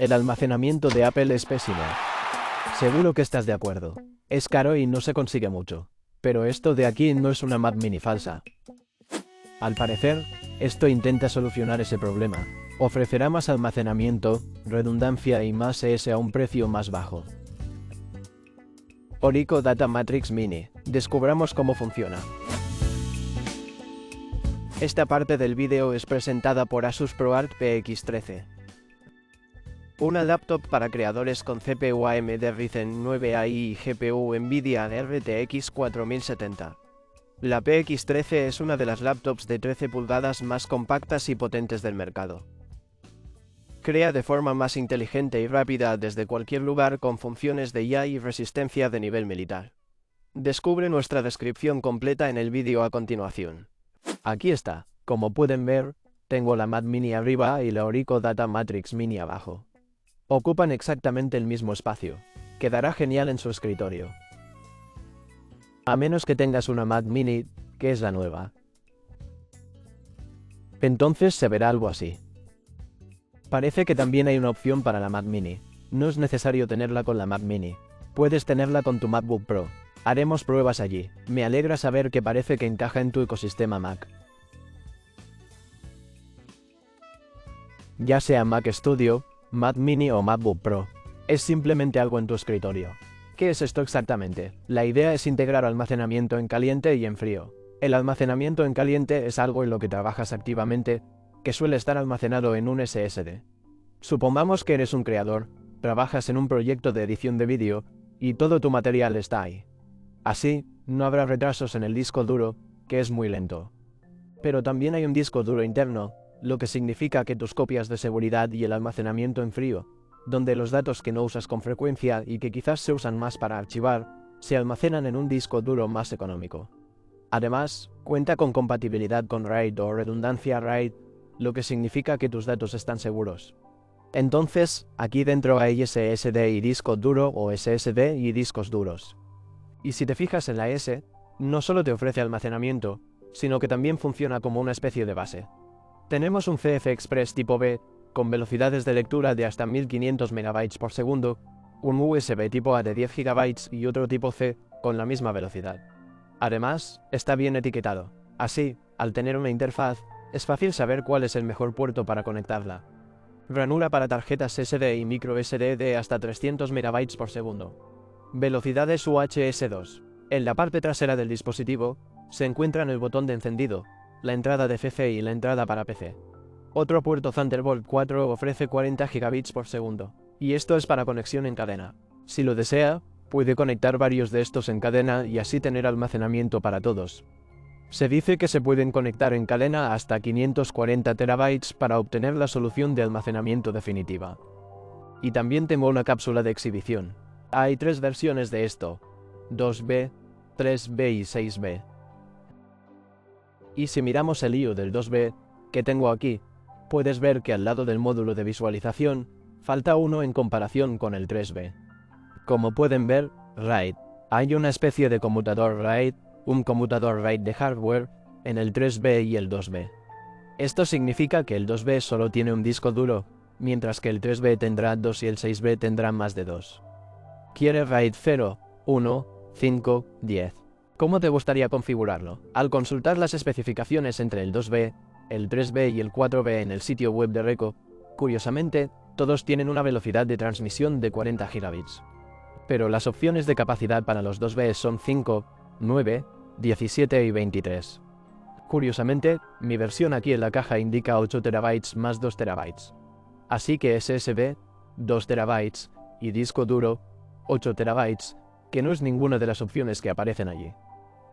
El almacenamiento de Apple es pésimo. Seguro que estás de acuerdo. Es caro y no se consigue mucho. Pero esto de aquí no es una Mac Mini falsa. Al parecer, esto intenta solucionar ese problema. Ofrecerá más almacenamiento, redundancia y más ES a un precio más bajo. Orico Data Matrix Mini. Descubramos cómo funciona. Esta parte del vídeo es presentada por Asus ProArt PX13. Una laptop para creadores con CPU AMD Ryzen 9 AI y GPU Nvidia RTX 4070. La PX13 es una de las laptops de 13 pulgadas más compactas y potentes del mercado. Crea de forma más inteligente y rápida desde cualquier lugar con funciones de IA y resistencia de nivel militar. Descubre nuestra descripción completa en el vídeo a continuación. Aquí está. Como pueden ver, tengo la Mac Mini arriba y la Orico Data Matrix Mini abajo. Ocupan exactamente el mismo espacio. Quedará genial en su escritorio. A menos que tengas una Mac Mini, que es la nueva. Entonces se verá algo así. Parece que también hay una opción para la Mac Mini. No es necesario tenerla con la Mac Mini. Puedes tenerla con tu MacBook Pro. Haremos pruebas allí. Me alegra saber que parece que encaja en tu ecosistema Mac. Ya sea Mac Studio, Mac Mini o MacBook Pro. Es simplemente algo en tu escritorio. ¿Qué es esto exactamente? La idea es integrar almacenamiento en caliente y en frío. El almacenamiento en caliente es algo en lo que trabajas activamente, que suele estar almacenado en un SSD. Supongamos que eres un creador, trabajas en un proyecto de edición de vídeo, y todo tu material está ahí. Así, no habrá retrasos en el disco duro, que es muy lento. Pero también hay un disco duro interno, lo que significa que tus copias de seguridad y el almacenamiento en frío, donde los datos que no usas con frecuencia y que quizás se usan más para archivar, se almacenan en un disco duro más económico. Además, cuenta con compatibilidad con RAID o redundancia RAID, lo que significa que tus datos están seguros. Entonces, aquí dentro hay SSD y disco duro o SSD y discos duros. Y si te fijas en la S, no solo te ofrece almacenamiento, sino que también funciona como una especie de base. Tenemos un CF Express tipo B, con velocidades de lectura de hasta 1500 MB por segundo, un USB tipo A de 10 GB y otro tipo C, con la misma velocidad. Además, está bien etiquetado. Así, al tener una interfaz, es fácil saber cuál es el mejor puerto para conectarla. Ranura para tarjetas SD y micro SD de hasta 300 MB por segundo. Velocidades UHS 2. En la parte trasera del dispositivo, se encuentran el botón de encendido, la entrada de CC y la entrada para PC. Otro puerto Thunderbolt 4 ofrece 40 GB por segundo, y esto es para conexión en cadena. Si lo desea, puede conectar varios de estos en cadena y así tener almacenamiento para todos. Se dice que se pueden conectar en cadena hasta 540 TB para obtener la solución de almacenamiento definitiva. Y también tengo una cápsula de exhibición. Hay 3 versiones de esto: 2B, 3B y 6B. Y si miramos el IO del 2B, que tengo aquí, puedes ver que al lado del módulo de visualización, falta uno en comparación con el 3B. Como pueden ver, RAID. Hay una especie de conmutador RAID, un conmutador RAID de hardware, en el 3B y el 2B. Esto significa que el 2B solo tiene un disco duro, mientras que el 3B tendrá 2 y el 6B tendrá más de 2. ¿Quiere RAID 0, 1, 5, 10? ¿Cómo te gustaría configurarlo? Al consultar las especificaciones entre el 2B, el 3B y el 4B en el sitio web de Reco, curiosamente, todos tienen una velocidad de transmisión de 40 GB. Pero las opciones de capacidad para los 2B son 5, 9, 17 y 23. Curiosamente, mi versión aquí en la caja indica 8 TB más 2 TB. Así que SSD, 2 TB, y disco duro, 8 TB, que no es ninguna de las opciones que aparecen allí.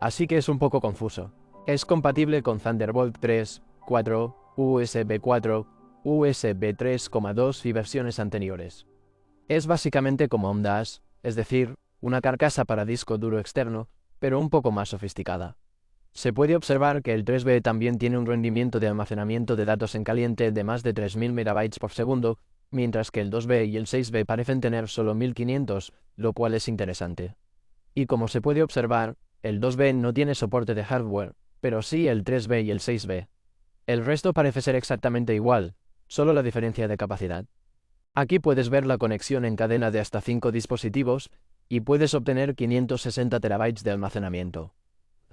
Así que es un poco confuso. Es compatible con Thunderbolt 3, 4, USB 4, USB 3,2 y versiones anteriores. Es básicamente como un DAS, es decir, una carcasa para disco duro externo, pero un poco más sofisticada. Se puede observar que el 3B también tiene un rendimiento de almacenamiento de datos en caliente de más de 3000 MB por segundo, mientras que el 2B y el 6B parecen tener solo 1500, lo cual es interesante. Y como se puede observar, el 2B no tiene soporte de hardware, pero sí el 3B y el 6B. El resto parece ser exactamente igual, solo la diferencia de capacidad. Aquí puedes ver la conexión en cadena de hasta 5 dispositivos, y puedes obtener 560 terabytes de almacenamiento.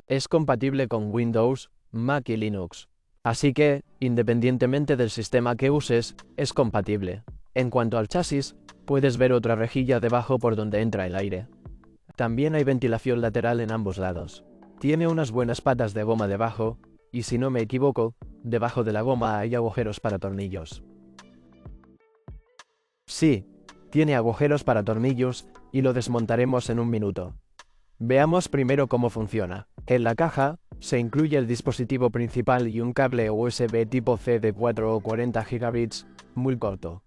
Es compatible con Windows, Mac y Linux. Así que, independientemente del sistema que uses, es compatible. En cuanto al chasis, puedes ver otra rejilla debajo por donde entra el aire. También hay ventilación lateral en ambos lados. Tiene unas buenas patas de goma debajo, y si no me equivoco, debajo de la goma hay agujeros para tornillos. Sí, tiene agujeros para tornillos, y lo desmontaremos en un minuto. Veamos primero cómo funciona. En la caja, se incluye el dispositivo principal y un cable USB tipo C de 4 o 40 gigabits, muy corto.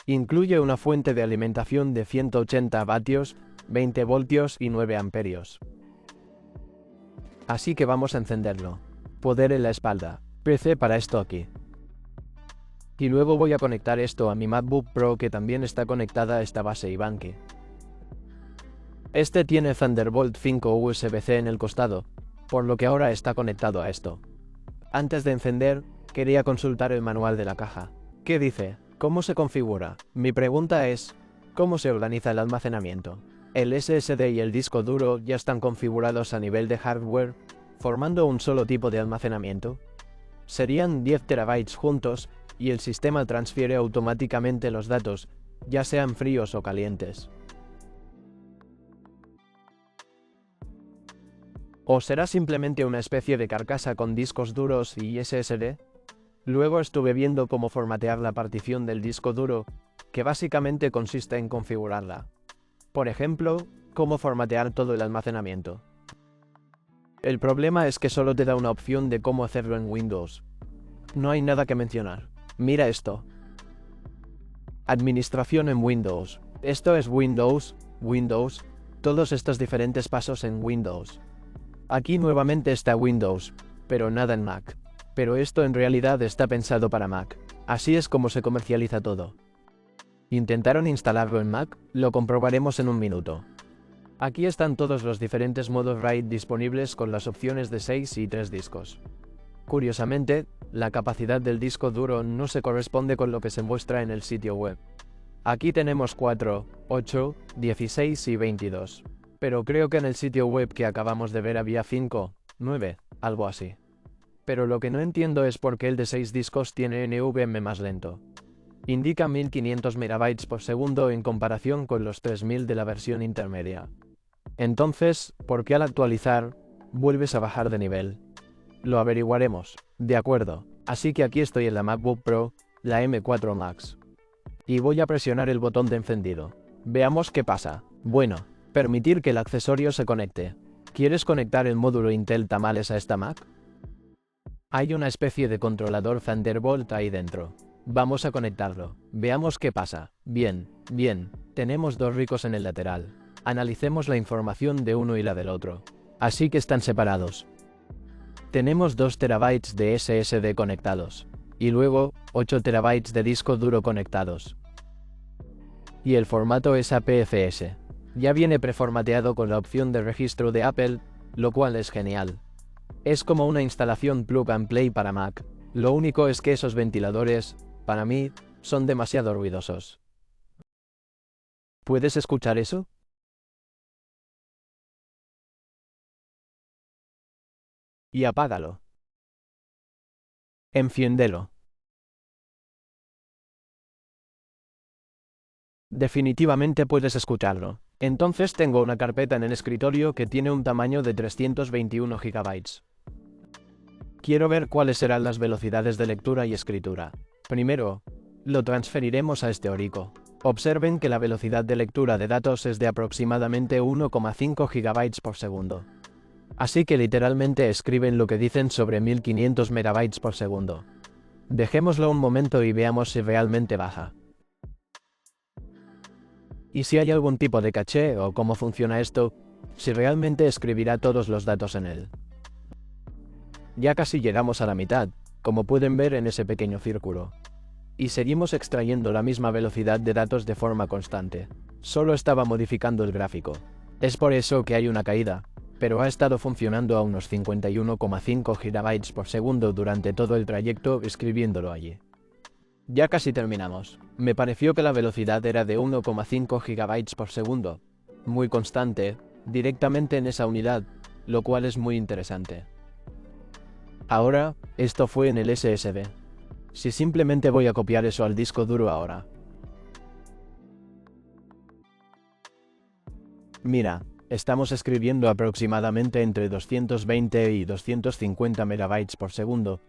Incluye una fuente de alimentación de 180 vatios, 20 voltios y 9 amperios. Así que vamos a encenderlo. Poder en la espalda. PC para esto aquí. Y luego voy a conectar esto a mi MacBook Pro, que también está conectada a esta base Ivanki. Este tiene Thunderbolt 5 USB-C en el costado, por lo que ahora está conectado a esto. Antes de encender, quería consultar el manual de la caja. ¿Qué dice? ¿Cómo se configura? Mi pregunta es, ¿cómo se organiza el almacenamiento? El SSD y el disco duro ya están configurados a nivel de hardware, formando un solo tipo de almacenamiento. Serían 10 terabytes juntos, y el sistema transfiere automáticamente los datos, ya sean fríos o calientes. ¿O será simplemente una especie de carcasa con discos duros y SSD? Luego estuve viendo cómo formatear la partición del disco duro, que básicamente consiste en configurarla. Por ejemplo, cómo formatear todo el almacenamiento. El problema es que solo te da una opción de cómo hacerlo en Windows. No hay nada que mencionar. Mira esto. Administración en Windows. Esto es Windows, todos estos diferentes pasos en Windows. Aquí nuevamente está Windows, pero nada en Mac. Pero esto en realidad está pensado para Mac. Así es como se comercializa todo. ¿Intentaron instalarlo en Mac? Lo comprobaremos en un minuto. Aquí están todos los diferentes modos RAID disponibles con las opciones de 6 y 3 discos. Curiosamente, la capacidad del disco duro no se corresponde con lo que se muestra en el sitio web. Aquí tenemos 4, 8, 16 y 22. Pero creo que en el sitio web que acabamos de ver había 5, 9, algo así. Pero lo que no entiendo es por qué el de 6 discos tiene NVMe más lento. Indica 1500 MB por segundo en comparación con los 3000 de la versión intermedia. Entonces, ¿por qué al actualizar, vuelves a bajar de nivel? Lo averiguaremos. De acuerdo. Así que aquí estoy en la MacBook Pro, la M4 Max. Y voy a presionar el botón de encendido. Veamos qué pasa. Bueno, permitir que el accesorio se conecte. ¿Quieres conectar el módulo Intel Tamales a esta Mac? Hay una especie de controlador Thunderbolt ahí dentro. Vamos a conectarlo. Veamos qué pasa. Bien. Tenemos dos ricos en el lateral. Analicemos la información de uno y la del otro. Así que están separados. Tenemos 2 terabytes de SSD conectados. Y luego, 8 terabytes de disco duro conectados. Y el formato es APFS. Ya viene preformateado con la opción de registro de Apple, lo cual es genial. Es como una instalación plug and play para Mac. Lo único es que esos ventiladores, para mí, son demasiado ruidosos. ¿Puedes escuchar eso? Y apágalo. Enciéndelo. Definitivamente puedes escucharlo. Entonces tengo una carpeta en el escritorio que tiene un tamaño de 321 GB. Quiero ver cuáles serán las velocidades de lectura y escritura. Primero, lo transferiremos a este Orico. Observen que la velocidad de lectura de datos es de aproximadamente 1,5 GB por segundo. Así que literalmente escriben lo que dicen sobre 1500 MB por segundo. Dejémoslo un momento y veamos si realmente baja. Y si hay algún tipo de caché o cómo funciona esto, si realmente escribirá todos los datos en él. Ya casi llegamos a la mitad, como pueden ver en ese pequeño círculo. Y seguimos extrayendo la misma velocidad de datos de forma constante. Solo estaba modificando el gráfico. Es por eso que hay una caída, pero ha estado funcionando a unos 51,5 GB por segundo durante todo el trayecto escribiéndolo allí. Ya casi terminamos. Me pareció que la velocidad era de 1,5 GB por segundo. Muy constante, directamente en esa unidad, lo cual es muy interesante. Ahora, esto fue en el SSD. Si simplemente voy a copiar eso al disco duro ahora. Mira, estamos escribiendo aproximadamente entre 220 y 250 MB por segundo,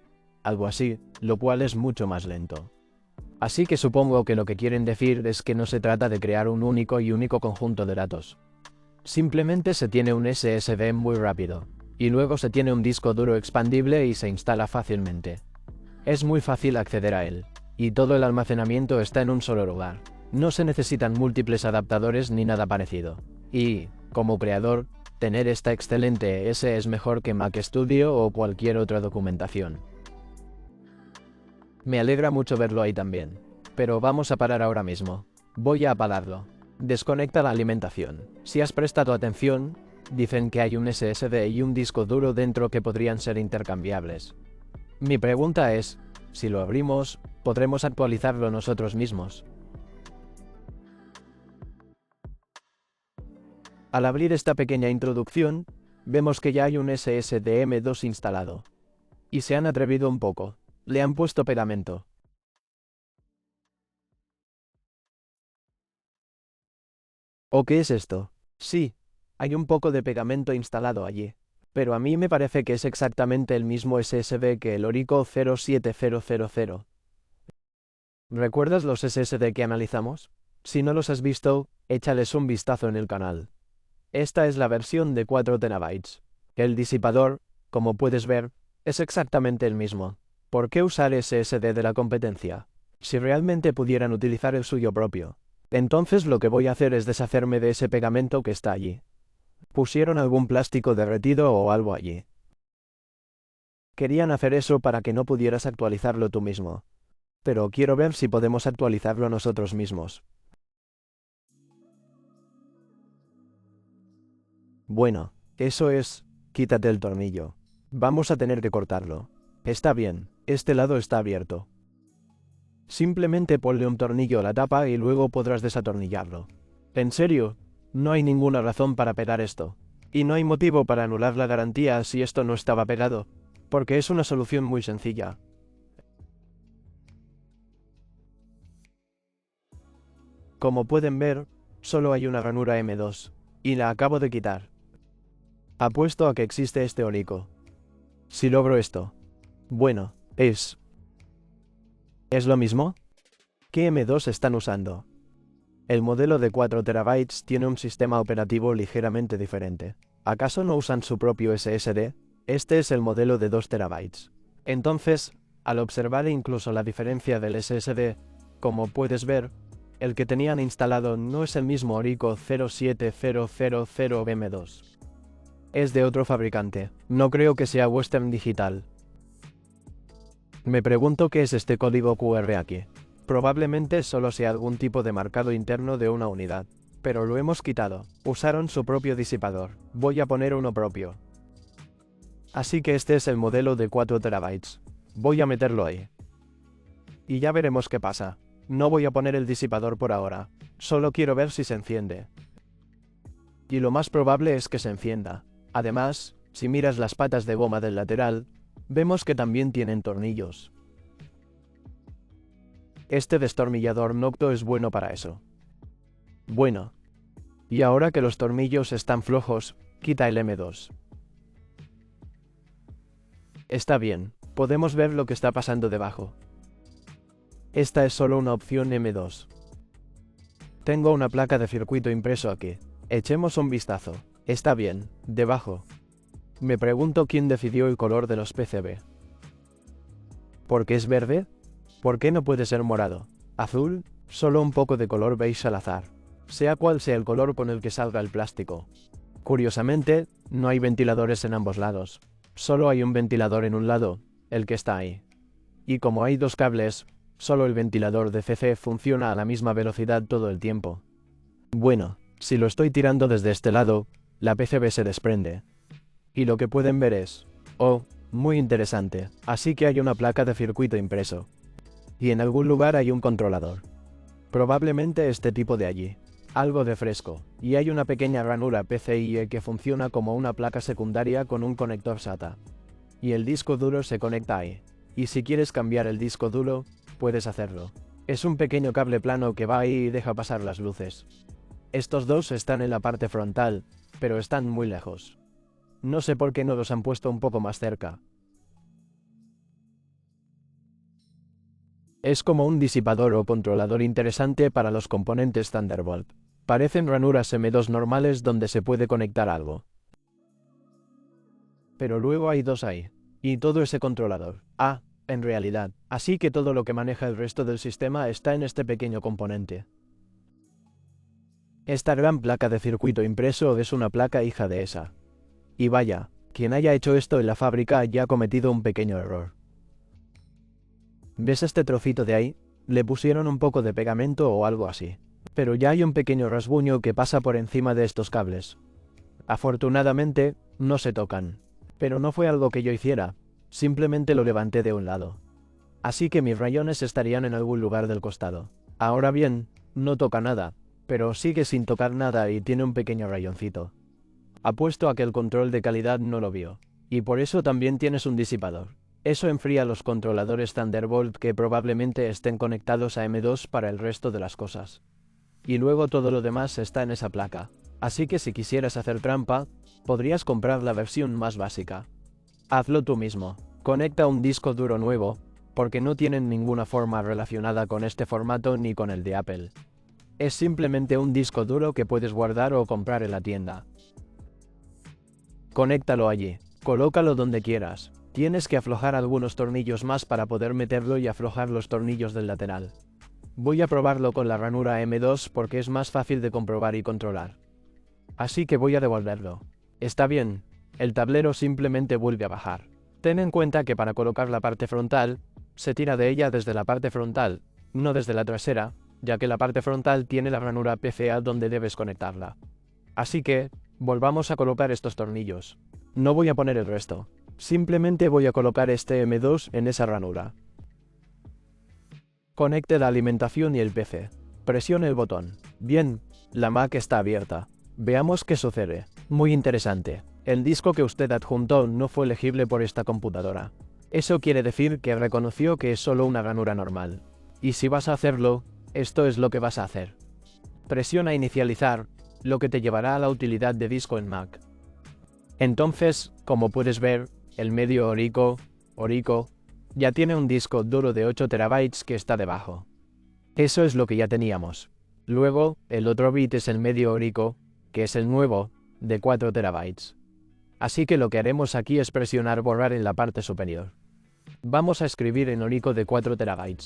algo así, lo cual es mucho más lento. Así que supongo que lo que quieren decir es que no se trata de crear un único conjunto de datos. Simplemente se tiene un SSD muy rápido, y luego se tiene un disco duro expandible y se instala fácilmente. Es muy fácil acceder a él, y todo el almacenamiento está en un solo lugar. No se necesitan múltiples adaptadores ni nada parecido. Y, como creador, tener esta excelente S es mejor que Mac Studio o cualquier otra documentación. Me alegra mucho verlo ahí también. Pero vamos a parar ahora mismo. Voy a apagarlo. Desconecta la alimentación. Si has prestado atención, dicen que hay un SSD y un disco duro dentro que podrían ser intercambiables. Mi pregunta es, si lo abrimos, ¿podremos actualizarlo nosotros mismos? Al abrir esta pequeña introducción, vemos que ya hay un SSD M2 instalado. Y se han atrevido un poco. Le han puesto pegamento. ¿O qué es esto? Sí, hay un poco de pegamento instalado allí. Pero a mí me parece que es exactamente el mismo SSD que el Orico 07000. ¿Recuerdas los SSD que analizamos? Si no los has visto, échales un vistazo en el canal. Esta es la versión de 4 TB. El disipador, como puedes ver, es exactamente el mismo. ¿Por qué usar SSD de la competencia? Si realmente pudieran utilizar el suyo propio. Entonces lo que voy a hacer es deshacerme de ese pegamento que está allí. Pusieron algún plástico derretido o algo allí. Querían hacer eso para que no pudieras actualizarlo tú mismo. Pero quiero ver si podemos actualizarlo nosotros mismos. Bueno, eso es, quítate el tornillo. Vamos a tener que cortarlo. Está bien, este lado está abierto. Simplemente ponle un tornillo a la tapa y luego podrás desatornillarlo. En serio, no hay ninguna razón para pegar esto. Y no hay motivo para anular la garantía si esto no estaba pegado, porque es una solución muy sencilla. Como pueden ver, solo hay una ranura M2, y la acabo de quitar. Apuesto a que existe este Orico. Si logro esto. Bueno, ¿es lo mismo? ¿Qué M2 están usando? El modelo de 4 TB tiene un sistema operativo ligeramente diferente. ¿Acaso no usan su propio SSD? Este es el modelo de 2 TB. Entonces, al observar incluso la diferencia del SSD, como puedes ver, el que tenían instalado no es el mismo Orico 07000M2. Es de otro fabricante. No creo que sea Western Digital. Me pregunto qué es este código QR aquí. Probablemente solo sea algún tipo de marcado interno de una unidad. Pero lo hemos quitado. Usaron su propio disipador. Voy a poner uno propio. Así que este es el modelo de 4 TB. Voy a meterlo ahí. Y ya veremos qué pasa. No voy a poner el disipador por ahora. Solo quiero ver si se enciende. Y lo más probable es que se encienda. Además, si miras las patas de goma del lateral, vemos que también tienen tornillos. Este destornillador Nocto es bueno para eso. Bueno. Y ahora que los tornillos están flojos, quita el M2. Está bien, podemos ver lo que está pasando debajo. Esta es solo una opción M2. Tengo una placa de circuito impreso aquí. Echemos un vistazo. Está bien, debajo. Me pregunto quién decidió el color de los PCB. ¿Por qué es verde? ¿Por qué no puede ser morado? ¿Azul? Solo un poco de color beige al azar. Sea cual sea el color con el que salga el plástico. Curiosamente, no hay ventiladores en ambos lados. Solo hay un ventilador en un lado, el que está ahí. Y como hay dos cables, solo el ventilador de CC funciona a la misma velocidad todo el tiempo. Bueno, si lo estoy tirando desde este lado, la PCB se desprende. Y lo que pueden ver es... Oh, muy interesante, así que hay una placa de circuito impreso. Y en algún lugar hay un controlador. Probablemente este tipo de allí. Algo de fresco, y hay una pequeña ranura PCIe que funciona como una placa secundaria con un conector SATA. Y el disco duro se conecta ahí. Y si quieres cambiar el disco duro, puedes hacerlo. Es un pequeño cable plano que va ahí y deja pasar las luces. Estos dos están en la parte frontal, pero están muy lejos. No sé por qué no los han puesto un poco más cerca. Es como un disipador o controlador interesante para los componentes Thunderbolt. Parecen ranuras M2 normales donde se puede conectar algo. Pero luego hay dos ahí. Y todo ese controlador. En realidad. Así que todo lo que maneja el resto del sistema está en este pequeño componente. Esta gran placa de circuito impreso es una placa hija de esa. Y vaya, quien haya hecho esto en la fábrica ya ha cometido un pequeño error. ¿Ves este trocito de ahí? Le pusieron un poco de pegamento o algo así. Pero ya hay un pequeño rasguño que pasa por encima de estos cables. Afortunadamente, no se tocan. Pero no fue algo que yo hiciera, simplemente lo levanté de un lado. Así que mis rayones estarían en algún lugar del costado. Ahora bien, no toca nada, pero sigue sin tocar nada y tiene un pequeño rayoncito. Apuesto a que el control de calidad no lo vio. Y por eso también tienes un disipador. Eso enfría los controladores Thunderbolt que probablemente estén conectados a M2 para el resto de las cosas. Y luego todo lo demás está en esa placa. Así que si quisieras hacer trampa, podrías comprar la versión más básica. Hazlo tú mismo. Conecta un disco duro nuevo, porque no tienen ninguna forma relacionada con este formato ni con el de Apple. Es simplemente un disco duro que puedes guardar o comprar en la tienda. Conéctalo allí. Colócalo donde quieras. Tienes que aflojar algunos tornillos más para poder meterlo y aflojar los tornillos del lateral. Voy a probarlo con la ranura M2 porque es más fácil de comprobar y controlar. Así que voy a devolverlo. Está bien, el tablero simplemente vuelve a bajar. Ten en cuenta que para colocar la parte frontal, se tira de ella desde la parte frontal, no desde la trasera, ya que la parte frontal tiene la ranura PCA donde debes conectarla. Así que, volvamos a colocar estos tornillos. No voy a poner el resto. Simplemente voy a colocar este M2 en esa ranura. Conecte la alimentación y el PC. Presione el botón. Bien, la Mac está abierta. Veamos qué sucede. Muy interesante. El disco que usted adjuntó no fue legible por esta computadora. Eso quiere decir que reconoció que es solo una ranura normal. Y si vas a hacerlo, esto es lo que vas a hacer. Presiona inicializar, lo que te llevará a la utilidad de disco en Mac. Entonces, como puedes ver, el medio Orico, ya tiene un disco duro de 8 TB que está debajo. Eso es lo que ya teníamos. Luego, el otro bit es el medio Orico, que es el nuevo, de 4 TB. Así que lo que haremos aquí es presionar borrar en la parte superior. Vamos a escribir en Orico de 4 TB.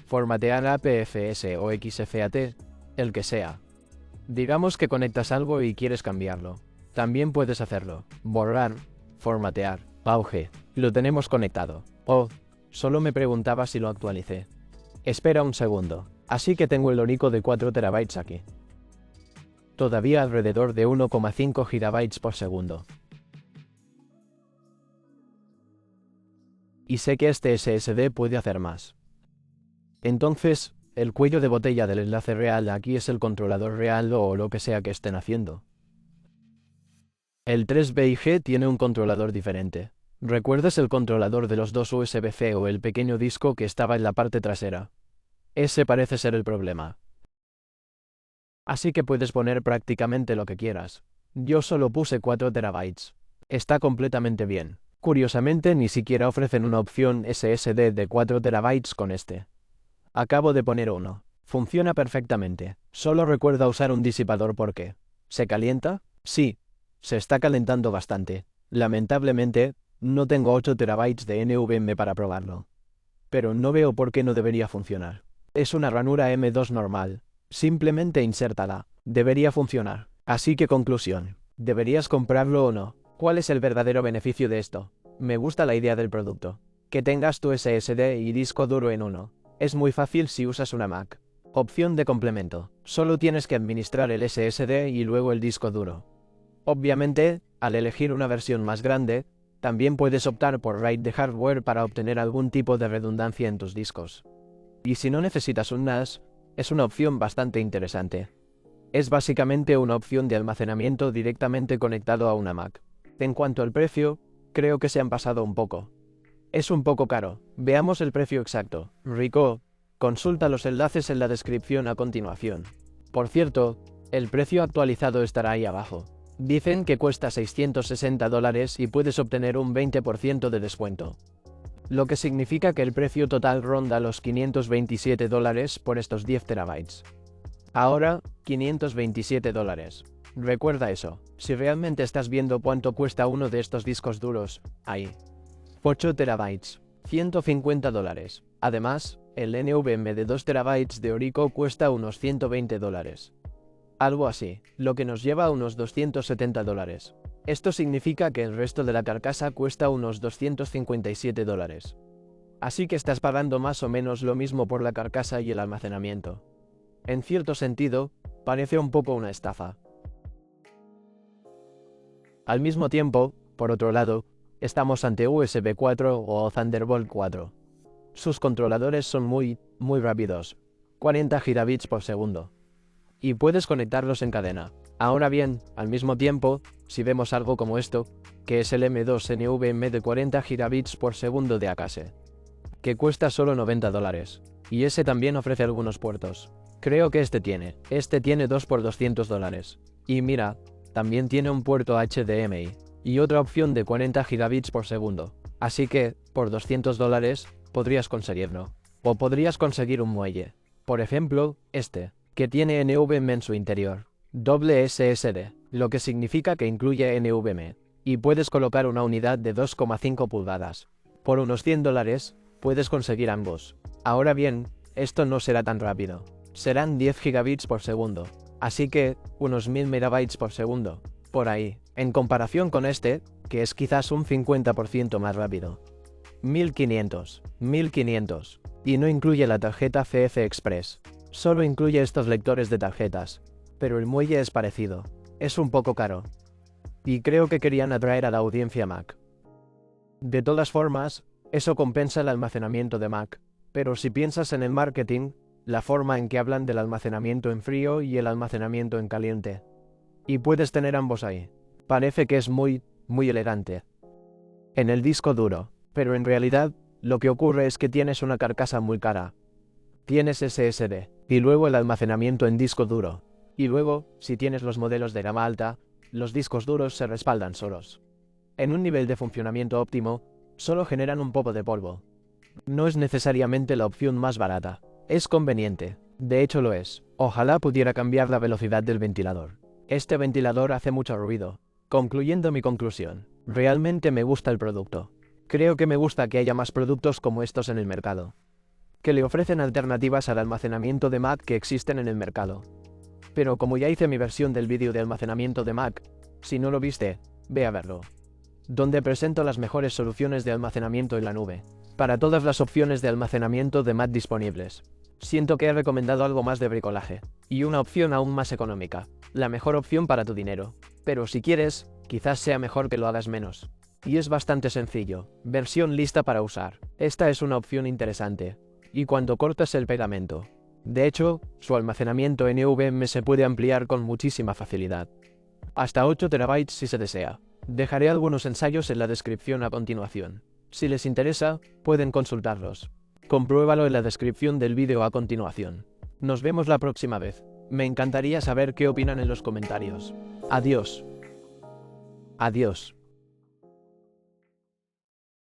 Formatear APFS o XFAT, el que sea. Digamos que conectas algo y quieres cambiarlo. También puedes hacerlo. Borrar, formatear, auge. Lo tenemos conectado. Oh, solo me preguntaba si lo actualicé. Espera un segundo. Así que tengo el Orico de 4 TB aquí. Todavía alrededor de 1,5 GB por segundo. Y sé que este SSD puede hacer más. Entonces, el cuello de botella del enlace real aquí es el controlador real o lo que sea que estén haciendo. El 3BIG tiene un controlador diferente. ¿Recuerdas el controlador de los dos USB-C o el pequeño disco que estaba en la parte trasera? Ese parece ser el problema. Así que puedes poner prácticamente lo que quieras. Yo solo puse 4 TB. Está completamente bien. Curiosamente ni siquiera ofrecen una opción SSD de 4 TB con este. Acabo de poner uno. Funciona perfectamente. Solo recuerda usar un disipador porque... ¿Se calienta? Sí. Se está calentando bastante. Lamentablemente, no tengo 8 TB de NVMe para probarlo. Pero no veo por qué no debería funcionar. Es una ranura M2 normal. Simplemente insértala. Debería funcionar. Así que conclusión. ¿Deberías comprarlo o no? ¿Cuál es el verdadero beneficio de esto? Me gusta la idea del producto. Que tengas tu SSD y disco duro en uno. Es muy fácil si usas una Mac. Opción de complemento. Solo tienes que administrar el SSD y luego el disco duro. Obviamente, al elegir una versión más grande, También puedes optar por RAID de hardware para obtener algún tipo de redundancia en tus discos. Y si no necesitas un NAS, es una opción bastante interesante. Es básicamente una opción de almacenamiento directamente conectado a una Mac. En cuanto al precio, creo que se han pasado un poco. Es un poco caro. Veamos el precio exacto. Rico, consulta los enlaces en la descripción a continuación. Por cierto, el precio actualizado estará ahí abajo. Dicen que cuesta $660 y puedes obtener un 20% de descuento. Lo que significa que el precio total ronda los $527 por estos 10 terabytes. Ahora, $527. Recuerda eso, si realmente estás viendo cuánto cuesta uno de estos discos duros, ahí. 8 terabytes, $150. Además, el NVMe de 2 terabytes de Orico cuesta unos $120. Algo así, lo que nos lleva a unos $270. Esto significa que el resto de la carcasa cuesta unos $257. Así que estás pagando más o menos lo mismo por la carcasa y el almacenamiento. En cierto sentido, parece un poco una estafa. Al mismo tiempo, por otro lado, estamos ante USB 4 o Thunderbolt 4. Sus controladores son muy rápidos, 40 gigabits por segundo. Y puedes conectarlos en cadena. Ahora bien, al mismo tiempo, si vemos algo como esto, que es el M2 NVMe de 40 gigabits por segundo de Acase, que cuesta solo $90, y ese también ofrece algunos puertos. Creo que este tiene 2 por $200. Y mira, también tiene un puerto HDMI, y otra opción de 40 gigabits por segundo. Así que, por $200, podrías conseguirlo. O podrías conseguir un muelle. Por ejemplo, este, que tiene NVMe en su interior. Doble SSD, lo que significa que incluye NVMe. Y puedes colocar una unidad de 2,5 pulgadas. Por unos $100, puedes conseguir ambos. Ahora bien, esto no será tan rápido. Serán 10 gigabits por segundo. Así que, unos 1000 megabytes por segundo. Por ahí, en comparación con este, que es quizás un 50% más rápido. 1500. Y no incluye la tarjeta CF Express. Solo incluye estos lectores de tarjetas. Pero el muelle es parecido. Es un poco caro. Y creo que querían atraer a la audiencia Mac. De todas formas, eso compensa el almacenamiento de Mac. Pero si piensas en el marketing, la forma en que hablan del almacenamiento en frío y el almacenamiento en caliente. Y puedes tener ambos ahí. Parece que es muy elegante. En el disco duro, pero en realidad, lo que ocurre es que tienes una carcasa muy cara. Tienes SSD, y luego el almacenamiento en disco duro. Y luego, si tienes los modelos de gama alta, los discos duros se respaldan solos. En un nivel de funcionamiento óptimo, solo generan un poco de polvo. No es necesariamente la opción más barata. Es conveniente, de hecho lo es. Ojalá pudiera cambiar la velocidad del ventilador. Este ventilador hace mucho ruido. Concluyendo mi conclusión, realmente me gusta el producto. Creo que me gusta que haya más productos como estos en el mercado, que le ofrecen alternativas al almacenamiento de Mac que existen en el mercado. Pero como ya hice mi versión del vídeo de almacenamiento de Mac, si no lo viste, ve a verlo, donde presento las mejores soluciones de almacenamiento en la nube, para todas las opciones de almacenamiento de Mac disponibles. Siento que he recomendado algo más de bricolaje, y una opción aún más económica, la mejor opción para tu dinero. Pero si quieres, quizás sea mejor que lo hagas menos. Y es bastante sencillo, versión lista para usar. Esta es una opción interesante. Y cuando cortas el pegamento. De hecho, su almacenamiento NVMe se puede ampliar con muchísima facilidad. Hasta 8 terabytes si se desea. Dejaré algunos ensayos en la descripción a continuación. Si les interesa, pueden consultarlos. Compruébalo en la descripción del vídeo a continuación. Nos vemos la próxima vez. Me encantaría saber qué opinan en los comentarios. Adiós. Adiós.